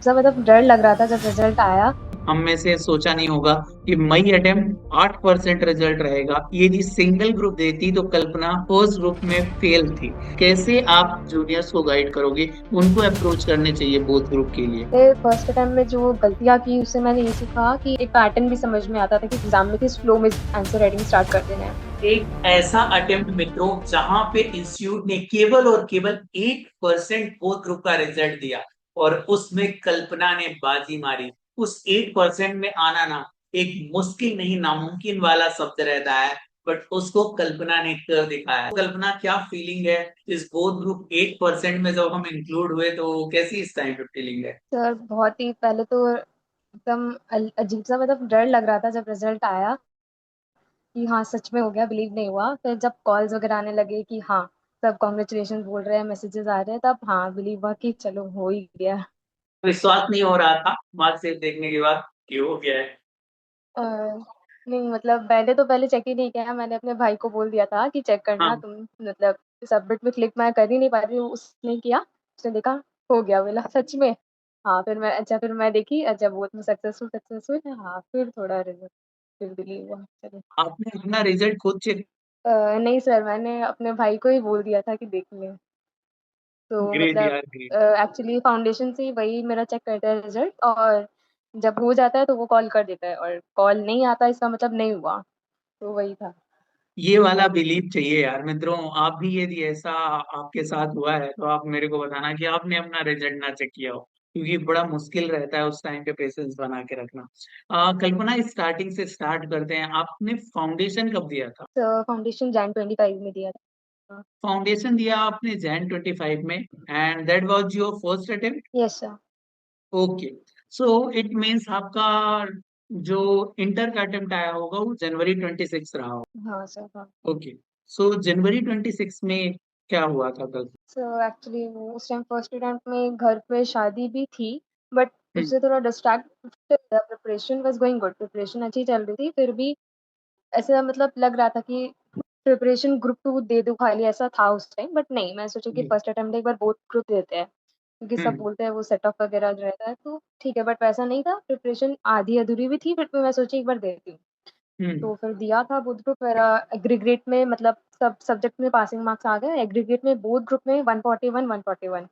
सब मतलब डर लग रहा था जब रिजल्ट आया। हम में से सोचा नहीं होगा कि मई अटेम्प्ट 8% रिजल्ट रहेगा। यदि सिंगल ग्रुप देती तो कल्पना फर्स्ट ग्रुप में फेल थी। कैसे आप जूनियर्स को गाइड करोगे? उनको अप्रोच करने चाहिए बोथ ग्रुप के लिए। फिर फर्स्ट अटेम्प्ट में जो गलतियाँ की उससे मैंने ये सीखा कि एक पैटर्न भी समझ में आता था कि एग्जाम में किस फ्लो में आंसर राइटिंग स्टार्ट कर देना है। एक ऐसा अटेम्प्ट मित्रों जहां पे इंस्टीट्यूट ने केवल और केवल 8% बोथ ग्रुप का रिजल्ट दिया और उसमें कल्पना ने बाजी मारी। उस 8% में आना ना एक मुश्किल नहीं नामुमकिन वाला शब्द रहता है, बट उसको कल्पना ने कर दिखाया। कल्पना, क्या फीलिंग है इस बोथ ग्रुप 8% में जब हम इंक्लूड हुए, तो कैसी इस टाइम पे फीलिंग है? सर बहुत ही पहले तो एकदम अजीब सा मतलब डर लग रहा था जब रिजल्ट आया कि हाँ सच में हो गया, बिलीव नहीं हुआ। फिर जब कॉल्स वगैरह आने लगे कि हाँ सब कॉन्ग्रेचुलेशन बोल रहे हैं, मैसेजेस आ रहे हैं, तब हाँ बिलीव हुआ कि चलो हो ही गया। विश्वास नहीं हो रहा था मार्कशीट देखने के बाद कि हो गया है? अ, नहीं मतलब पहले चेक ही नहीं किया। मैंने अपने भाई को बोल दिया था कि चेक करना हाँ। तुम, मतलब सबमिट में क्लिक मैं कर ही नहीं पा रही हूँ। उसने किया, उसने देखा हो गया, बोला सच में। हाँ फिर मैं देखी, अच्छा वो तो सक्सेसफुल सक्सेसफुल। हाँ फिर थोड़ा रिजल्ट फिर बिलीव हुआ, चलो। आपने अपना रिजल्ट खुद चेक? नहीं सर, मैंने अपने भाई को ही बोल दिया था कि देख ले। तो ग्रेट मतलब यार, ग्रेट। एक्चुअली फाउंडेशन से ही वही मेरा चेक करता है रिजल्ट, और जब हो जाता है तो वो कॉल कर देता है, और कॉल नहीं आता इसका मतलब नहीं हुआ। तो वही था। ये वाला बिलीव चाहिए यार मित्रों। आप भी यदि ऐसा आपके साथ हुआ है तो आप मेरे को बताना कि आपने अपना रिजल्ट ना चेक किया हो, क्योंकि बड़ा मुश्किल रहता है उस टाइम पे पेशेंस बना के रखना। कल्पना, स्टार्टिंग से स्टार्ट करते हैं। आपने फाउंडेशन कब दिया था? तो फाउंडेशन जैन 25 में दिया था। फाउंडेशन दिया आपने Jan 25 में, and that was your first attempt? Yes sir. Okay. So it means आपका जो इंटर का अटेम्प्ट आया होगा वो January 26 रहा होगा। हाँ सर, हाँ। ओके। सो January 26 में क्या हुआ था कल? सो एक्चुअली वो उस टाइम फर्स्ट अटेम्प्ट में घर पे शादी भी थी, बट हम्म। उससे थोड़ा distract. Preparation was going good, preparation अच्छी चल रही थी। फिर भी ऐसा मतलब लग रहा था कि प्रिपरेशन ग्रुप टू दे दूं खाली, ऐसा था उस टाइम। बट नहीं, मैं सोचा कि हम्म। फर्स्ट अटेम्प्ट एक बार बोथ ग्रुप देते हैं, क्योंकि सब हम्म। बोलते हैं वो सेट ऑफ वगैरह जो रहता है, तो ठीक है। बट वैसा नहीं था, प्रिपरेशन आधी अधूरी भी थी, बट मैं सोची एक बार देती हूँ। हम्म। तो फिर दिया था बोथ ग्रुप। मेरा एग्रीगेट में मतलब सब सब्जेक्ट में पासिंग मार्क्स आ गए। एग्रीगेट में बोथ ग्रुप में 141 141,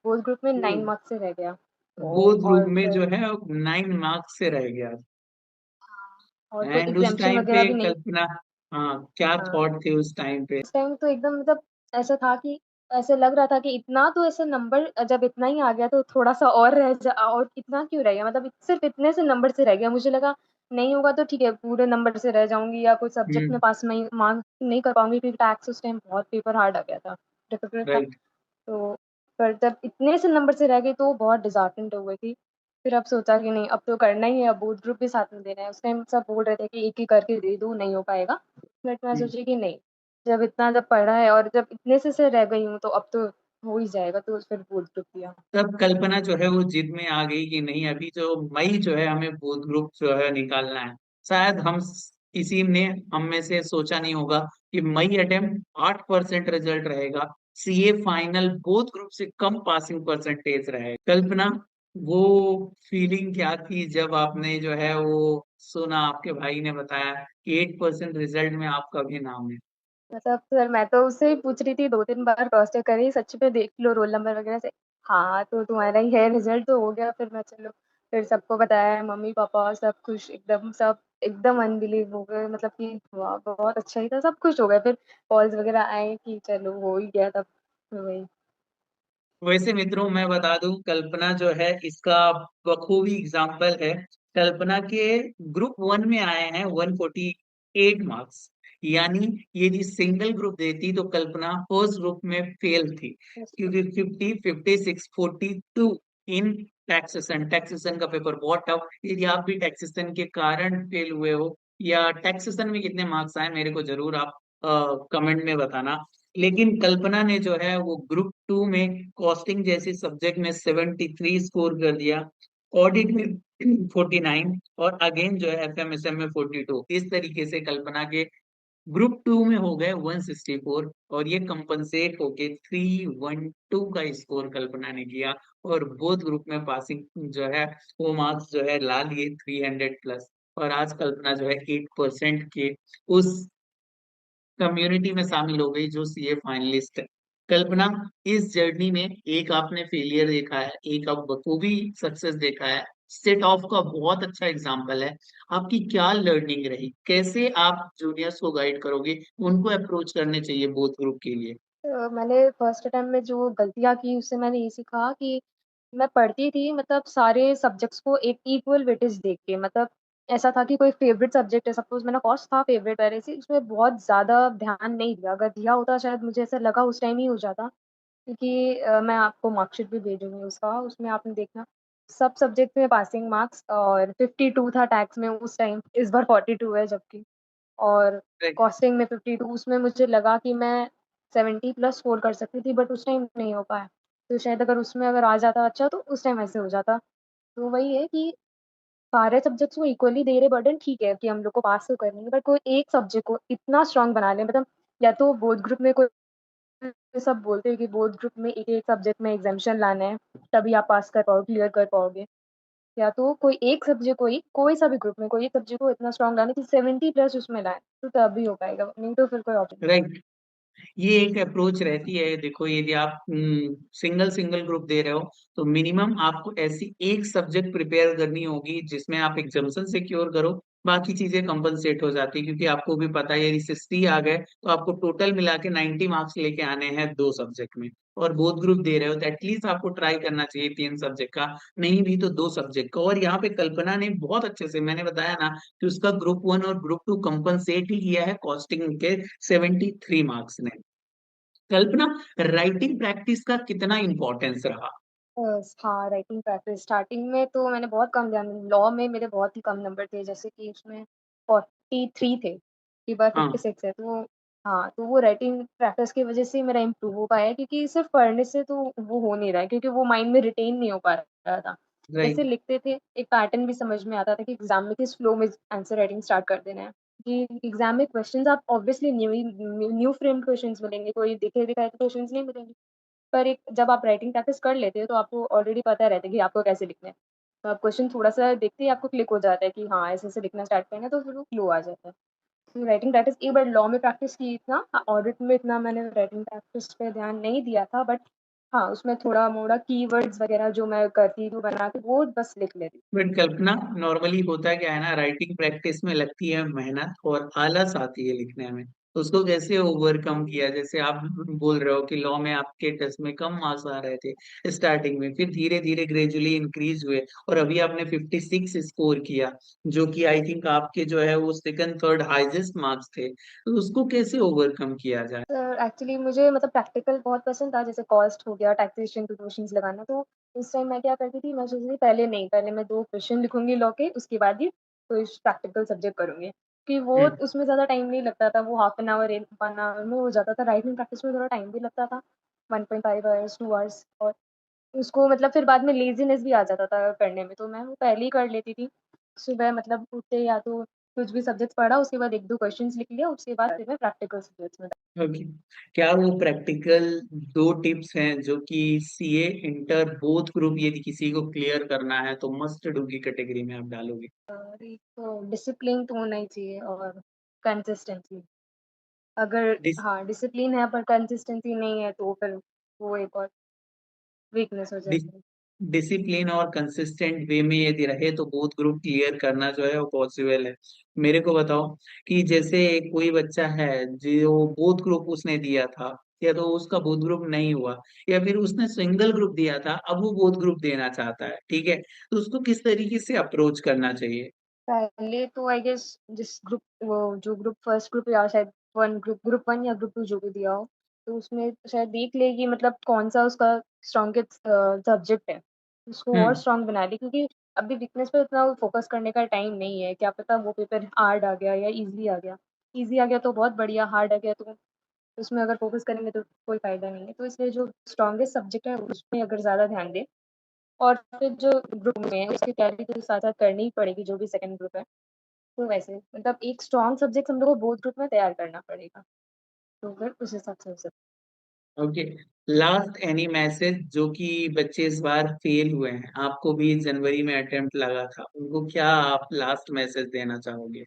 बोथ ग्रुप में 9 मार्क्स से रह गया। तो वो ग्रुप और में फिर जो है 9 मार्क्स से रह गया। और फिर एंड उस एग्जामेशन टाइम वगैरह पे भी नहीं। कल्पना, हाँ, क्या हाँ, थॉट थे उस टाइम पे? उस टाइम तो एकदम मतलब ऐसा था कि ऐसे लग रहा था कि इतना तो ऐसे नंबर जब इतना ही आ गया तो थोड़ा सा और रह जा, और इतना क्यों रह गया, मतलब सिर्फ इतने से नंबर से रह गया। मुझे लगा नहीं होगा तो ठीक है, पूरे नंबर से रह जाऊंगी या कोई सब्जेक्ट में हम्म। पास नहीं मार्क नहीं कर पाऊंगी, क्योंकि टैक्स उस टाइम बहुत पेपर हार्ड आ गया था, डिफिकल्ट था। राइट। तो पर जब इतने से नंबर से रह गई तो बहुत डिसअपॉइंट हो गई थी। फिर अब सोचा कि नहीं, अब तो करना ही है, अब बोथ ग्रुप भी साथ में देना है। उस टाइम सब बोल रहे थे कि एक ही करके दे दो, नहीं हो पाएगा। बट मैं सोची कि नहीं, जब पढ़ा है और जब इतने से रह गई हूँ तो अब तो हो ही जाएगा, तो फिर बोथ ग्रुप दिया। तब कल्पना जो है वो जिद में आ गई कि नहीं, अभी जो मई जो है हमें बोथ ग्रुप जो है निकालना है। शायद हम किसी ने हम में से सोचा नहीं होगा कि मई अटेम्प्ट 8% रिजल्ट रहेगा। सीए फाइनल बोथ ग्रुप से कम पासिंग परसेंटेज रहे। कल्पना, वो फीलिंग क्या थी जब आपने जो है वो सुना, आपके भाई ने बताया कि 8% रिजल्ट में आपका भी नाम है? मतलब सर मैं तो उससे ही पूछ रही थी, 2 3 बार क्रॉस चेक करी, सच में देख लो रोल नंबर वगैरह से। हाँ तो तुम्हारा ही है रिजल्ट, तो हो गया। फिर मैं चलो, फिर सबको बताया, मम्मी पापा सब खुश, एकदम सब एकदम अनबिलीव हो गए, मतलब कि वाह बहुत अच्छा ही था, सब खुश हो गए। फिर कॉल्स वगैरह आए कि चलो हो ही गया, तब फिर वही। वैसे मित्रों मैं बता दूं, कल्पना जो है इसका बखूबी एग्जाम्पल है। कल्पना के ग्रुप 1 में आए हैं 148 मार्क्स। यानी यदि सिंगल ग्रुप देती तो कल्पना फर्स्ट ग्रुप में फेल थी, क्योंकि 50 56 42 इन टैक्सेशन। टैक्सेशन का पेपर बहुत टफ। यदि आप भी टैक्सेशन के कारण फेल हुए हो, या टैक्सेशन में कितने मार्क्स आए, मेरे को जरूर आप कमेंट में बताना। लेकिन कल्पना ने जो है वो ग्रुप 2 में कॉस्टिंग जैसे सब्जेक्ट में 73 स्कोर कर दिया। ऑडिट में 49, और अगेन जो है एफएमएसएम में 42। इस तरीके से कल्पना के ग्रुप टू में हो गए 164, और ये कंपनसेट होके 312 का स्कोर कल्पना ने किया, और बोथ ग्रुप में पासिंग जो है वो मार्क्स जो है ला लिए 300+। और आज कल्पना जो है 8% के उस कम्युनिटी में शामिल हो गई जो सीए फाइनलिस्ट है। कल्पना, इस जर्नी में एक आपने फेलियर देखा है, एक आप बखूबी सक्सेस देखा है, सेट ऑफ का बहुत अच्छा एग्जाम्पल है। आपकी क्या लर्निंग रही, कैसे आप जूनियर्स को गाइड करोगे, उनको अप्रोच करने चाहिए बोथ ग्रुप के लिए? मैंने फर्स्ट अटेम्प्ट में जो गलतियाँ की उससे मैंने ये सीखा कि मैं पढ़ती थी मतलब सारे सब्जेक्ट्स को एक इक्वल वेटेज देख के, मतलब ऐसा था कि कोई फेवरेट सब्जेक्ट है, सपोज़ मेरा कॉस्ट था फेवरेट पहले से, उसमें बहुत ज़्यादा ध्यान नहीं दिया। अगर दिया होता शायद मुझे ऐसा लगा उस टाइम ही हो जाता, क्योंकि मैं आपको मार्कशीट भी भेजूँगी उसका, उसमें आपने देखना सब सब्जेक्ट में पासिंग मार्क्स और 52 था टैक्स में उस टाइम, इस बार 42 है जबकि। और Right. कॉस्टिंग में 52, उसमें मुझे लगा कि मैं 70 प्लस स्कोर कर सकती थी, बट उस टाइम नहीं हो पाया। तो शायद अगर उसमें अगर आ जाता अच्छा तो उस टाइम ऐसे हो जाता। तो वही है कि सारे सब्जेक्ट्स को इक्वली दे रहे बर्डन, ठीक है कि हम लोग को पास तो करनी है, बट कोई एक सब्जेक्ट को इतना स्ट्रॉन्ग बना ले, मतलब या तो बोथ ग्रुप में कोई, सब बोलते हैं कि बोथ ग्रुप में एक-एक सब्जेक्ट में एग्ज़म्पशन लाना है, तभी आप पास कर पाओगे, क्लियर कर पाओगे। या तो कोई एक सब्जेक्ट को ही, कोई सा भी ग्रुप में कोई एक सब्जेक्ट को इतना स्ट्रॉन्ग लाना कि 70 प्लस उसमें लाएँ, तो तभी हो पाएगा, नहीं तो फिर कोई ऑप्शन नहीं है। राइट। ये एक अप्रोच रहती है। देखो, यदि आप सिंगल सिंगल ग्रुप दे रहे हो, तो मिनिमम आपको ऐसी एक सब्जेक्ट प्रिपेयर करनी होगी जिसमें आप एग्जाम्शन सिक्योर करो, बाकी चीजें कंपनसेट हो जाती है, क्योंकि आपको भी पता है यदि 60 आ गए तो आपको टोटल मिला के 90 मार्क्स लेके आने हैं दो सब्जेक्ट में। और बोथ ग्रुप दे रहे हो तो एटलीस्ट आपको ट्राई करना चाहिए 3 सब्जेक्ट का, नहीं भी तो 2 सब्जेक्ट का। और यहाँ पे कल्पना ने बहुत अच्छे से, मैंने बताया ना कि उसका ग्रुप वन और ग्रुप टू कंपनसेट ही किया है कॉस्टिंग के 73 मार्क्स ने। कल्पना, राइटिंग प्रैक्टिस का कितना इंपॉर्टेंस रहा? हाँ, राइटिंग प्रैक्टिस स्टार्टिंग में तो मैंने बहुत कम ध्यान, लॉ में मेरे बहुत ही कम नंबर थे, जैसे कि उसमें 43 थे, इस बार हाँ। 56 है, तो हाँ, तो वो राइटिंग प्रैक्टिस की वज़ह से मेरा इम्प्रूव हो पाया है, क्योंकि सिर्फ़ पढ़ने से तो वो हो नहीं रहा है, क्योंकि वो माइंड में रिटेन नहीं हो पा रहा था। जैसे राइट। लिखते थे, एक पैटर्न भी समझ में आता था कि एग्ज़ाम में किस फ्लो में आंसर राइटिंग स्टार्ट कर देना है, कि एग्ज़ाम में क्वेश्चन्स आप ऑब्वियसली न्यू फ्रेम्ड क्वेश्चन्स मिलेंगे, कोई दिखे-दिखाए तो क्वेश्चन्स नहीं मिलेंगे। पर एक जब आप राइटिंग प्रैक्टिस कर लेते हो तो आपको ऑलरेडी पता रहता है कि आपको कैसे लिखना है। तो आप क्वेश्चन थोड़ा-सा देखते ही आपको क्लिक हो जाता है कि हाँ, ऐसे-ऐसे लिखना स्टार्ट करना है, तो फिर वो फ्लो आ जाता है। तो राइटिंग प्रैक्टिस एक बार लॉ में प्रैक्टिस की इतना, ऑडिट में इतना मैंने राइटिंग प्रैक्टिस पे ध्यान नहीं दिया था, बट हाँ, उसमें थोड़ा-मोड़ा कीवर्ड्स वगैरह जो मैं करती थी बना के वो बस लिख लेती। बट कल्पना, नॉर्मली होता क्या है ना, राइटिंग प्रैक्टिस में लगती है मेहनत और आलस आती है लिखने में। तो उसको कैसे ओवरकम किया? जैसे आप बोल रहे हो कि लॉ में आपके टेस्ट में कम मार्क्स आ रहे थे स्टार्टिंग में, फिर धीरे धीरे ग्रेजुअली इंक्रीज हुए, और अभी आपने 56 स्कोर किया, जो कि आई थिंक आपके जो है वो सेकंड थर्ड हाईएस्ट मार्क्स थे। तो उसको कैसे ओवरकम किया जाए? एक्चुअली मुझे मतलब प्रैक्टिकल बहुत पसंद था, जैसे कॉस्ट हो गया, टैक्सेशन के क्वेश्चंस लगाना, तो उस टाइम मैं क्या करती थी, मैं सोचती थी पहले नहीं, पहले मैं 2 क्वेश्चन लिखूँगी लॉ के, उसके बाद ही कोई प्रैक्टिकल सब्जेक्ट करूँगी। कि वो हम्म। उसमें ज़्यादा टाइम नहीं लगता था, वो हाफ एन आवर, 1 आवर में हो जाता था। राइटिंग प्रैक्टिस में थोड़ा टाइम भी लगता था, 1.5 आवर्स, 2 आवर्स, और उसको मतलब फिर बाद में लेज़ीनेस भी आ जाता था करने में, तो मैं वो पहले ही कर लेती थी। सुबह मतलब उठते या तो कुछ भी सब्जेक्ट पढ़ा, उसके बाद 1-2 क्वेश्चंस लिख लिया, उसके बाद फिर मैं प्रैक्टिकल सब्जेक्ट्स में। ओके। क्या वो प्रैक्टिकल दो टिप्स हैं जो कि सीए इंटर बोथ ग्रुप यदि किसी को क्लियर करना है तो मस्ट डू की कैटेगरी में आप डालोगे? और एक तो डिसिप्लिन तो होना ही चाहिए, और कंसिस्टेंसी। अगर डिस, हाँ, डिसिप्लिन है पर कंसिस्टेंसी नहीं है तो फिर वो एक और वीकनेस हो डिस, जाती है। डिसिप्लिन और कंसिस्टेंट वे में यदि रहे तो बोथ ग्रुप क्लियर करना जो है वो पॉसिबल है। मेरे को बताओ कि जैसे कोई बच्चा है जो बोथ ग्रुप उसने दिया था, या तो उसका बोथ ग्रुप नहीं हुआ, या फिर उसने सिंगल ग्रुप दिया था, अब वो बोथ ग्रुप देना चाहता है, ठीक है, तो उसको किस तरीके से अप्रोच करना चाहिए? पहले तो आई गेस जिस ग्रुप, वो जो ग्रुप फर्स्ट ग्रुप या शायद 1 ग्रुप, ग्रुप 1 या ग्रुप 2 जो भी दिया हो, तो उसमें शायद देख ले कि मतलब कौन-सा उसका स्ट्रॉन्गेस्ट सब्जेक्ट है। उसको और हम्म। स्ट्रॉन्ग बना ले, क्योंकि अभी वीकनेस पे उतना फोकस करने का टाइम नहीं है। क्या पता वो पेपर हार्ड आ गया या ईज़ी आ गया। ईज़ी आ गया तो बहुत बढ़िया, हार्ड आ गया तो उसमें अगर फोकस करेंगे तो कोई फ़ायदा नहीं है। तो इसलिए जो स्ट्रॉन्गेस्ट सब्जेक्ट है उसमें अगर ज़्यादा ध्यान दें, और फिर जो ग्रुप में है उसकी तैयारी तो साथ-साथ करनी ही पड़ेगी, जो भी सेकंड ग्रुप है। तो वैसे मतलब एक स्ट्रॉन्ग सब्जेक्ट हम लोग को बोथ ग्रुप में तैयार करना पड़ेगा, तो फिर उस हिसाब से हो सकता ओके। लास्ट एनी मैसेज जो कि बच्चे इस बार फेल हुए हैं, आपको भी जनवरी में अटेम्प्ट लगा था, उनको क्या आप लास्ट मैसेज देना चाहोगे?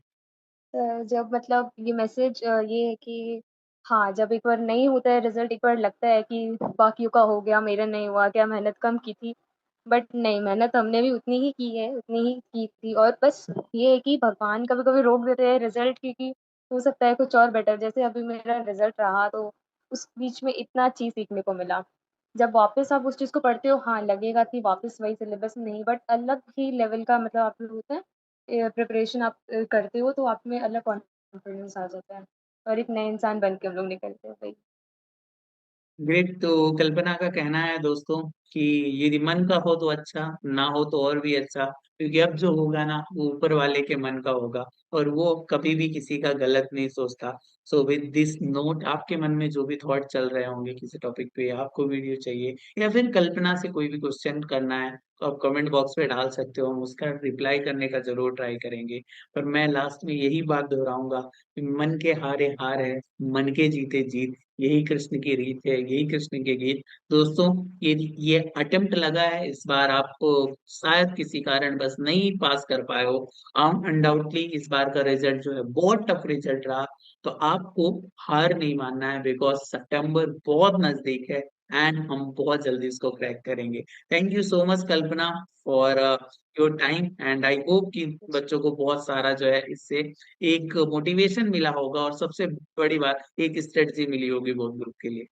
जब मतलब ये मैसेज ये है कि हाँ, जब एक बार नहीं होता है रिज़ल्ट, एक बार लगता है कि बाकियों का हो गया, मेरा नहीं हुआ, क्या मेहनत कम की थी? बट नहीं, मेहनत हमने भी उतनी ही की है, उतनी ही की थी और बस ये है कि भगवान कभी-कभी रोक देते हैं रिज़ल्ट क्योंकि हो सकता है कुछ और बेटर जैसे अभी मेरा रिज़ल्ट रहा तो उस बीच में इतना चीज़ सीखने को मिला। जब वापस आप उस चीज़ को पढ़ते हो, हाँ, लगेगा कि वापस वही सिलेबस नहीं बट अलग ही लेवल का मतलब आप लोग होता है प्रिपरेशन आप करते हो तो आप में अलग कॉन्फिडेंस आ जाता है और एक नए इंसान बन के हम लोग निकलते हैं वही। ग्रेट। तो कल्पना का कहना है दोस्तों कि यदि मन का हो तो अच्छा, ना हो तो और भी अच्छा, क्योंकि अब जो होगा ना वो ऊपर वाले के मन का होगा, और वो कभी भी किसी का गलत नहीं सोचता। सो विद दिस नोट, आपके मन में जो भी थॉट चल रहे होंगे किसी टॉपिक पे, आपको वीडियो चाहिए या फिर कल्पना से कोई भी क्वेश्चन करना है, तो आप कमेंट बॉक्स पे डाल सकते हो, हम उसका रिप्लाई करने का जरूर ट्राई करेंगे। पर मैं लास्ट में यही बात दोहराऊंगा कि मन के हारे हार है, मन के जीते जीत, यही कृष्ण की रीत है, यही कृष्ण के गीत। दोस्तों, ये अटेम्प्ट लगा है, इस बार आपको शायद किसी कारण बस नहीं पास कर पाए हो, अनडाउटली इस बार का रिजल्ट जो है बहुत टफ रिजल्ट रहा। तो आपको हार नहीं मानना है, बिकॉज सितंबर बहुत नजदीक है एंड हम बहुत जल्दी इसको क्रैक करेंगे। Thank you so much Kalpana for your time, and I hope कि बच्चों को बहुत सारा जो है इससे एक मोटिवेशन मिला होगा, और सबसे बड़ी बात एक स्ट्रेटजी मिली होगी बहुत ग्रुप के लिए।